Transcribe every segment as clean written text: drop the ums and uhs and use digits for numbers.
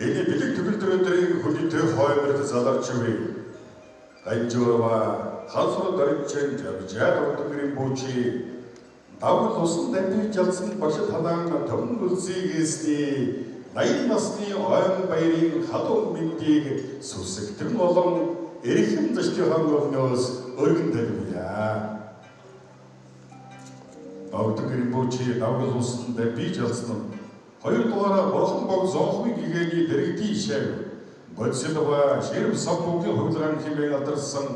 Эний бэлэг төгөлдрөөдрийн хөдөлтөй хойморт заларч буй Ганжуурва хансруу дөрчэн жаад өдрийн бүүчи давл усан дамжиж ялсан башид ханаан төвн үлсийг эсний 80 насны ойн баярын хадуу мэндийг сүсэгтэн болон эрхэм зочдын хангуулнаас өргөн тавья. Өдрийн бүүчи давл усан дамжиж ялсан хоёрдугаараа бурхан бог зонхны гэгээний дэрэгдийн шав бодсолва ширв самбугийн хувилгаан хэмээн алдарсан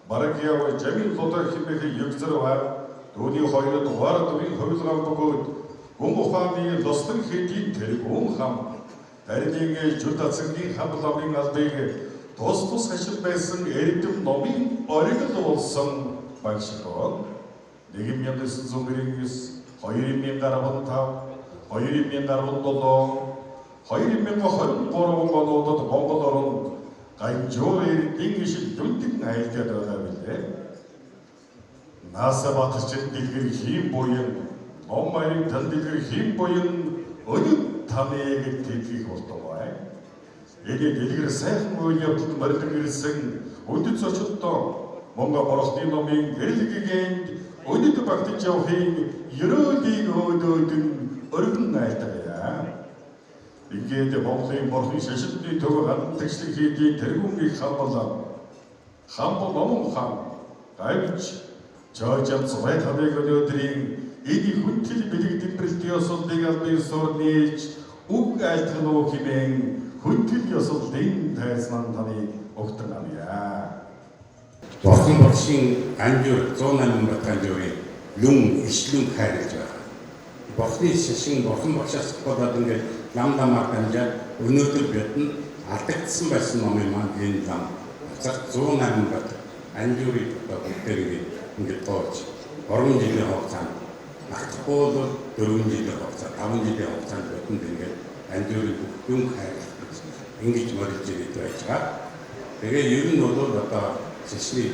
Барагяв Жамил Лодар хэмээх югзарва түүний хоёрдугаар дөрвийн хувилгаан бөгөөд гүн ухааны лостон хэдийн тэргүүн хам тарингийн жүдацгийн хамламын албыг тус хашил байсан эрдэм номын оригл болсон багшгоо 1909 2015 2017 2023 онуудад Монгол орнд Ганжуурын ишиг дүнтэн айлдаад байгаа билээ. Нааса батчин дэлгэр хийм буян ном маягийн тал дэлгэр хийм буян өнөд таныг тэтгэх болтугай. Эний дэлгэр сайхан үйл явдлыг морилон ирсэн өндөд зочдоо Монгол борохны номын гэрэлгэгэнд өнөд багтаж явахын ерөөлийг өөдөөдөн өргөн найтагая. Ингээд Монголын борхны шашилтны төв хандлагчлаг хийдийн тэргүүнгийн хамбал номон хам гайвч жожам цувай тавыг өнөөдрийн эдийн хүнтэл бэлэг дэлбэрэлтийн ёсолдыг албан ёсорнийч үг айлтгнуу хэмээн хүнтэл ёсолдын тайзнан таныг өгтөн авъя. Борхон боршийн Ганжуур 108 бат Ганжуурын лүн ишлүн хайрлаж байгаа. Борхны шашин борхон боршоос болоод ингээд лам дамаар дамжаад өнөөдөр бидэн алдагдсан байсан номын маань энэ лам 108 бат Ганжуурыг бүгдээрээ ингээд тоож 3 жилийн хугацаанд магтахгүй бол 4 жилийн хугацаанд 5 жилийн хугацаанд бидэнд ингээд Ганжуурыг бүгдэн хайрлаж ингэж морилж ирээд байж байгаа. Тэгээ ер нь бол одоо шашны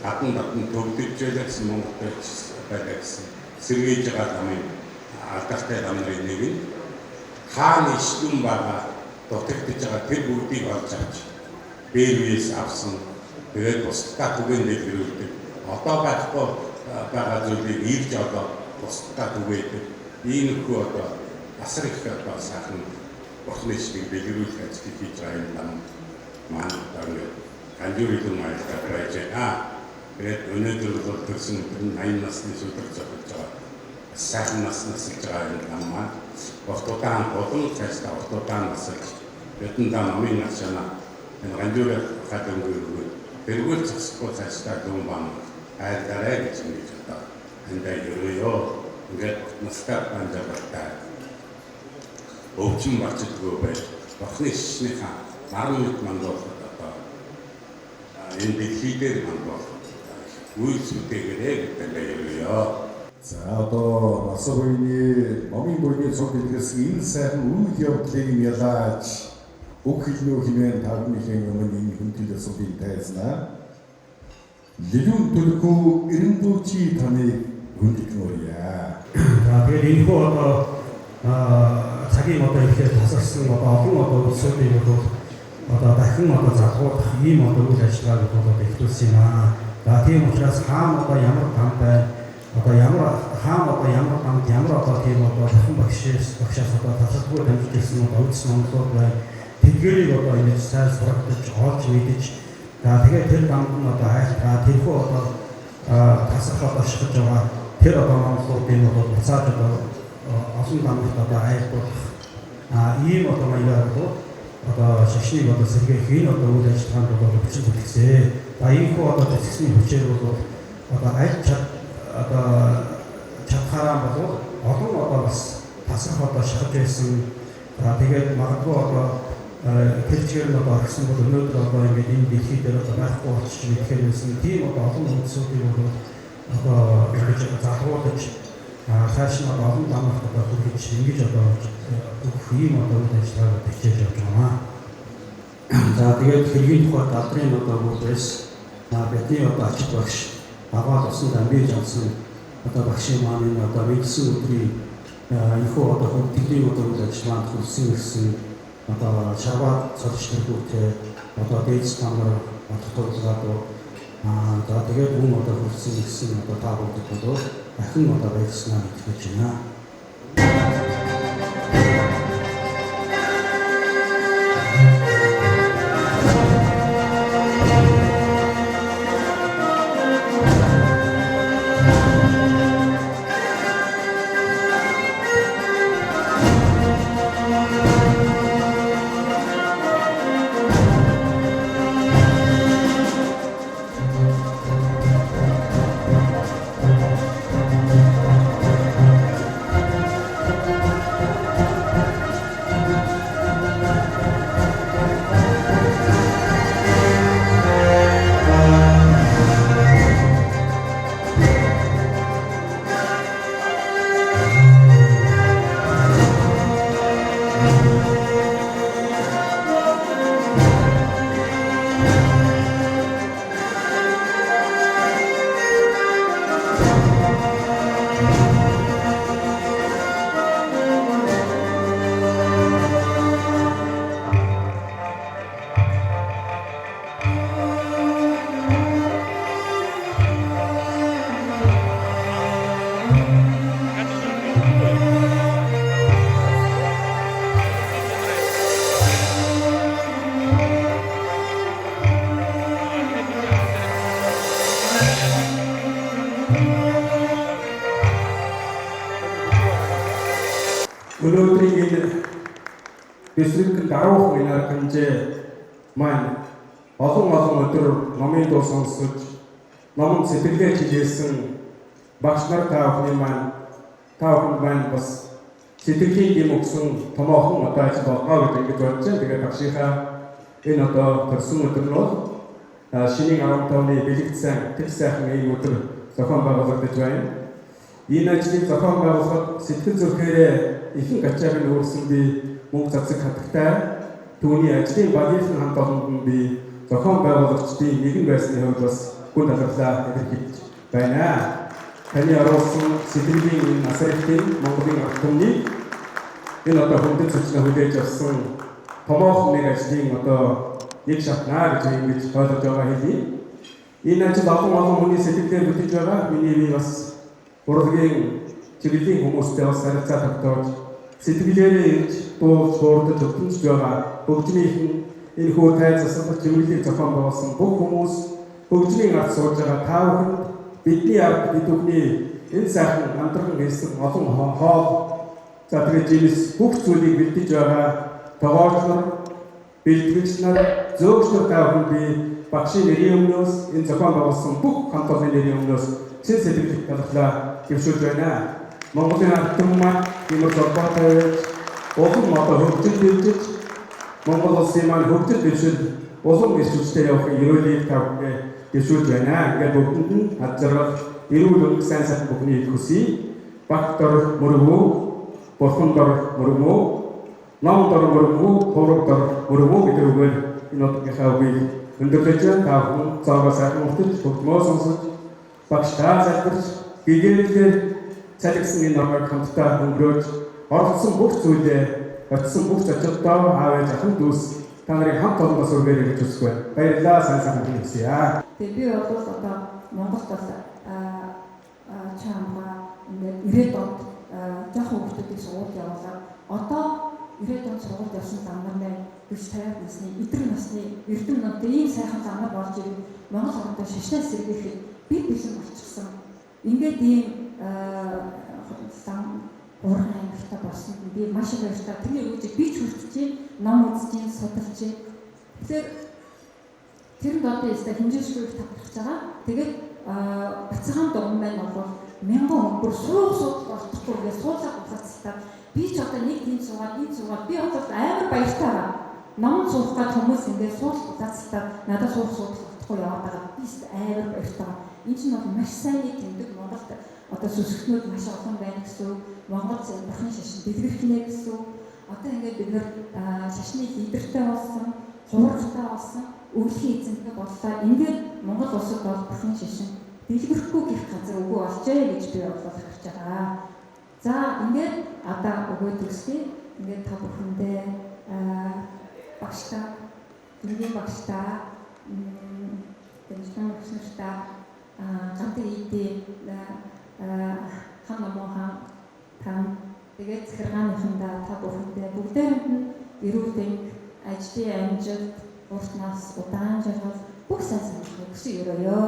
хатан төвдөж байсан Монголд байсан сэргийж байгаа намын алдартай намрын нэг нь хааны ишлүн байгаа дутагдж байгаа тэр бүгдийг олж авч бэлвээс авсан. Тэгээд бусдаа түгээн дэлгэрүүлдэг. Одоо байхгүй байгаа зүйлийг ирж одоо бусдаа түгээдэг. Иймэрхүү одоо асар их одоо сайхан борхны ишлийг дэлгэрүүлэх ажлыг хийж байгаа юм нам маань Ганжуурын маягаар байж байна. Тэгээд өнөөдөр бол төрсөн 80 насны сүлбэр зогсож байгаа. Сайхан наснаас иж байгаа юм намаа. Ортодаан болон цаашдаа ортодаан насаж бидний намын начана энэ Ганжуурын хадангуйг тэргүүл цасгүй цаашдаа дүн бам айлдараа гэж ингэж одоо эндээ ерөөё ингээд настаа банжаатай өвчин бачдгүй бай. Борхны шишнийхаа 10 минут мандал одоо энэ дэлхийдээр мандал үйлсүүдээрээ гэдэг ерөөё. За одоо нас буйны номын буйны цог дэлгэрсэн энэ сайхан үйл явдлыг ялааж үг хэлнүү хэмээн тагныхийн өмнө энэ хүнтэл ёсолын тайзнаа Лилүүн төлөхгүй эренбүүчи таны хүндэгмөрья. За тэгээд энэ хүү одоо цагийн одоо ихээр тасарсан одоо олон одоо улсуудын бол одоо дахин одоо залгуулах ийм одоо үйл ажиллагааг бол эхлүүлсэн юм аа. За тийм учраас хаана одоо ямар гам байна, одоо ямар гамд ямар одоо тийм одоо дахин багшаас одоо тасалбар дамжиж ирсэн одоо үдс номлууд байна. Тэдгээрийг одоо ингэж сайн сургаж олж мэдэж за тэгээд тэр гамд нь одоо хайртаа тэрхүү одоо тасах одоо шигж байгаа тэр одоо номлуудын бол буцааж одоо олон гамд одоо хайртуулах ийм одоо маягаар бол одоо шашныг одоо сэргээх энэ одоо үйл ажиллагаанд бол хүчин бүтээсэн. За энэ хүү одоо зэвсэгсний хүчээр бол одоо аль чадхаараа бол олон одоо бас тасах одоо шахаж байсан. За тэгээд магадгүй одоо хэлчгээр нь одоо орсон бол өнөөдөр одоо ингээд энэ дэлхий дээр одоо байхгүй болчих мэдэхээр байсан. Тийм одоо олон хүмүүсүүдийг бол одоо ингэж залгуулж цааш нь одоо олон дамагт одоо хүргэж ингэж одоо бүх ийм одоо үйл ажиллагааг хичээж явж байгаа. За тэгээд хэргийн тухай дадрын одоо бүлээс бидний одоо ачиж багш аваад усан дамжиж авсан одоо багшийн маань одоо мэдсэн өдрийн ихөө одоо хөдөлгөөний одоо үйл ажиллагаанд хүрсэн гэсэн одоо шаваад цогцлогтэй одоо дээд тамар батгалзаад за тэгээд хүн одоо хүрсэн гэсэн одоо та бүхэнд одоо дахин одоо байцснаа хэлж байна. Өнөөдрийн энэ дэслэг даруух минаар хэмжээ маань олон өдөр номын дуу сонсож номон сэтгэлгээ чиглэсэн багш нар та бүхэнд маань бас сэтгэлийн дэм өгсөн томоохон одоо ажил болгоо гэж ингэж бодож байна. Тэгээд багшийнхаа энэ одоо төрсөн өдөр нь бол шинийн 15-ны бэлэгдсэн тэг сайхан ийм өдөр зохион байгуулагдаж байна. Энэ ажлыг зохион байгуулахад сэтгэл зүрхээрээ ихэнх ачааг нь өөрсөн би мөнгө зарцаг хатагтай түүний ажлын багийн хамт олонд би зохион байгуулагчдын нэгэн байсны хувьд бас гүн таларлаа илэрхийлж байна. Таны оруулсан сэтгэлийн энэ асар ихтэй Монголын ард түмний энэ одоо хүндэт зөвчнө хүлээж авсан томоохон нэг ажлын одоо нэг шатнаа гэж ингэж ойлгож байгаа хэлий. Энэ ажил олон хүний сэтгэлээр бүтэж байгаа. Миний би бас урлагийн чиглэлийн хүмүүстэй бас харилцаа тогтоож сэтгэлээрээ ирж дуулж хуурдаж өгч байгаа бүгднийх энэ хүү тайз засалт чиглэлийг зохион байгуулсан бүх хүмүүс бүгдний ард сууж байгаа та бүхэнд бидний ард бидний энэ сайхан амтран хэлсэн олон хоол за тэгээд жимс бүх зүйлийг бэлдэж байгаа тоогооч нар бэлтгэгч нар зөөгч нар та бүхэнд би багшийн нэрийн өмнөөс энэ зохион байгуулсан бүх хамт олонны нэрийн өмнөөс чин сэтгэлд талархлаа гэршүүлж байна. Монголын ард түмэн маань ямар зорбоотой олон одоо хөгжил бэлдэж Монгол улсын маань хөгжил бэлшил улам гэршүүлжтэй явахын ерөөлийг тавьж гэршүүлж байна. Ингээд бүгдэнд нь хазрах эрүүл өнгө сайн сайхан бүхний хүсье. Багтор мөрөвөө, бурхан дор мөрөвөө, ном дор мөрөвөө, хураг дор мөрөвөө гэдэг үгээр энэ утгийнхаа үгийг өндөрлөж та хүн цааваа сайхан утж төгмөө сонсож багшаа залбирч гэгээлээр цалигсан энэ номыг хамтдаа өнгөрөөж оролцсон бүх зүйлээ очсон бүх зочдоо аавь ахын дүүс та нарыг хамт олонгоос өргөөрэй гэж хүсвэ. Баярлалаа, сайн сайн хэлье. Тэгээ би бол одоо Монголд бол чамгаа ингээд 90-ад онд жоохон хүмүүсийг сургууль явуулаад одоо 90-ад онд сургууль явсан замнаар биш 50 насны эдгээр насны эрдэм нот ийм сайхан замаар болж ирэх Монгол орнод шашнаас сэргээхэд би бэлэн болчихсон. Ингээд ийм зам уран аймагтай болсон. Би маш их баяртай. Тэрний үеийг би ч хүртэж ном үзэж, судалж. Тэгэхээр тэр одоо яста хэмжээшгүй тавтарч байгаа. Тэгээд бацхан дом маань бол 1000 хүн бүр суух болохгүй гэж суулаа ухаацтай. Би ч одоо нэг тийм суугаад би одоо амар баяртай байгаа. Ном суух гад хүмүүс ингээд суулах ухаацтай надад суух болохгүй яваад байгаа. Би амар баяртай. Энэ чинь бол маш сайн нэг тэмдэг Монголд одоо сүсгтнүүд маш олон байна гэсэн. Монгол бурхан шашин дэлгэрэх нэ гэсэн. Одоо ингээд бид нэр шашны лидертэй болсон, хуралтай болсон, өвлөхийн эзэнтэй боллоо. Ингээд Монгол улсад бол бурхан шашин дэлгэрхгүй гэх газар үгүй болжээ гэж би бодлоо харж байгаа. За ингээд одоо өгөөд үсгээ. Ингээд та бүхэндээ багштай, дэргийн багштай, тэнцэн багштай гантай ийдээ хамаахан тань тэгээд захиргааныхандаа та бүхэндээ бүгдээрэнд нь эрүүл дэнд ажлын амжилт урт нас удаан жаргал бүх сайн сайхныг хүсье өрөөё.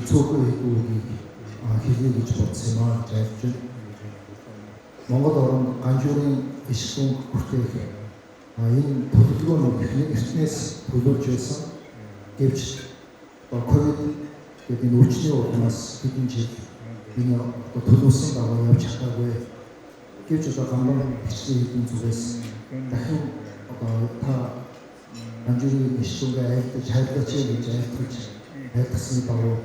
цөөхөн хэлбэрийг хэлье гэж бодсон юм аа. Монгол орнд ганжуурын ишгэн хүртээх энэ төлөвлөгөөнүүд ихний эртнээс төлөвлөж байсан. Гэвч ковид гэдэг энэ өвчний улмаас хэдэн жил энэ төлөвлөсөн дагуу явж чадаагүй. Гэвч гамбан бичгийн хэдэн зүгээс дахин та ганжуурын ишгэнгээ айлдаж хайрлаач гэж айлтгасны дагуу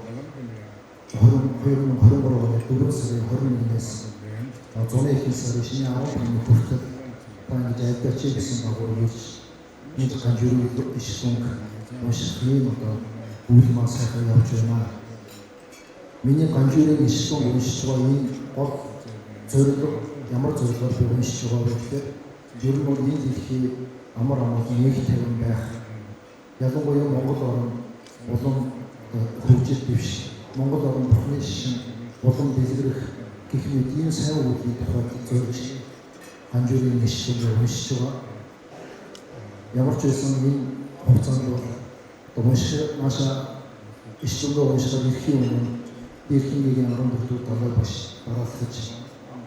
2023 оны 4 сарын 21-ээс зуны эхний сарын шинэ 10 оны хүртэл ингэж айлдаач гэсэн дагуу ирж энэ ганжуурын ишгэнг унших юм үйл маа сайхан явж байна. Миний ганжуурын ишгэн уншиж байгаа энэ гол зорилго ямар зорилгоор би уншиж байгаа вэ гэхээр ер нь бол энэ дэлхий амар амгалан нэг тавин байх. Ялангуяа Монгол орн улам хөгжил дэвш. Монгол орн бүхний шин улам дэлгэрэх гэх мэт ийм сайн үеийн тухайд зорж ганжуурын ишгэн уншиж байгаа. Ямар ч байсан энэ хугацаанд бол маша ишгэн уншихад ирэхийн өмнө эрхингийн 14 дэх далай багш дараалж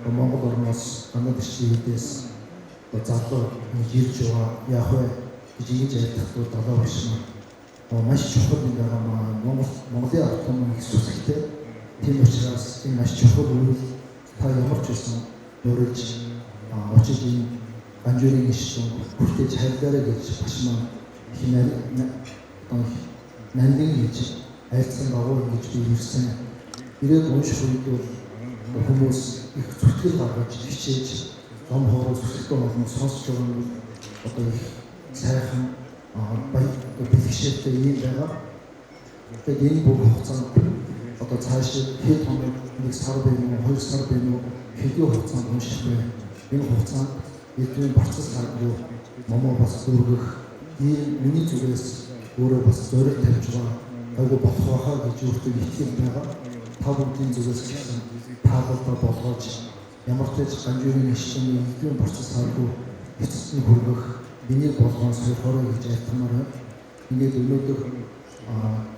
Монгол орноос ганад ирчийн хэдээс залуу ирж байгаа яах вэ гэж ингэж айлтгах далай багш маш чухал юм байна. Монголын ард түмэн их сүсгтэй. Тийм учраас энэ маш чухал үйл та ямар ч байсан өөрөж очиж энэ ганжуурын ишгэн хүртэж хайрлаарай гэж багш маань хинээр нандин гэж айлцсан дагуу ингэж би ирсэн. Ирээд унших үед бол хүмүүс их зүтгэл гаргаж хичээж ном хоороо зүтгэлтэй болно сонсч байгаа нь их сайхан баяр бэлгшээтэй юм байгаа. Тэгээд энэ бүх хугацаанд цааш хэд хоног нэг сар байна уу 2 сар байна уу хэдийн хугацаанд унших вэ? Энэ хугацаанд эдгээр процесс гаргав момоо бас дүүргэх ийм миний зүгээс өөрөө бас зориг тавьж байгаа айгу болох байхаа гэж өөртөө итгэл байгаа. Та бүхний зүгээс таалалдаа болгож ямар ч тач ганжуурын ишгэн эдгээр процесс харгүй эцэст нь хүргэх миний болгоон сойрхороо гэж айлтмаар байна. Ингээд өнөөдөр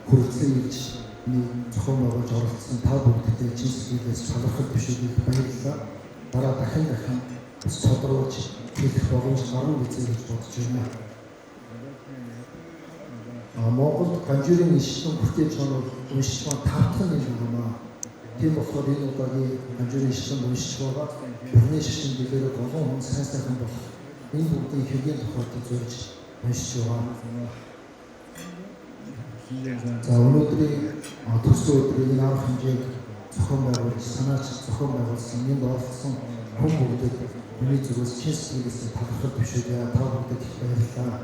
хүрэлцэн гэж нэг зохион байгуулж оролцсон та бүхэндээ чин сэтгэлээс талархал бишүүдийг баярлалаа. Дараа дахин бас тодруулж хэлэх боломж гарна гэж бодож байна. Монголд ганжуурын ишгэн хүртээж байгаа нь уншиж байгаа 5 дахь юм байна. Тийм болохоор энэ удаагийн ганжуурын ишгэн уншиж байгаа бүрний шишин дэгээр олон хүн сайн болох энэ бүгдийн хэвийн тухайд зорж уншиж байгаа. За өнөөдрийн төсөө өдрийн энэ арга хэмжээг зохион байгуулж санаач зохион байгуулсан энд оролцсон хүн бүгдэд миний зүгээс чин сэтгэлээс талархал бишүүдээ та бүхэнд их баярлалаа.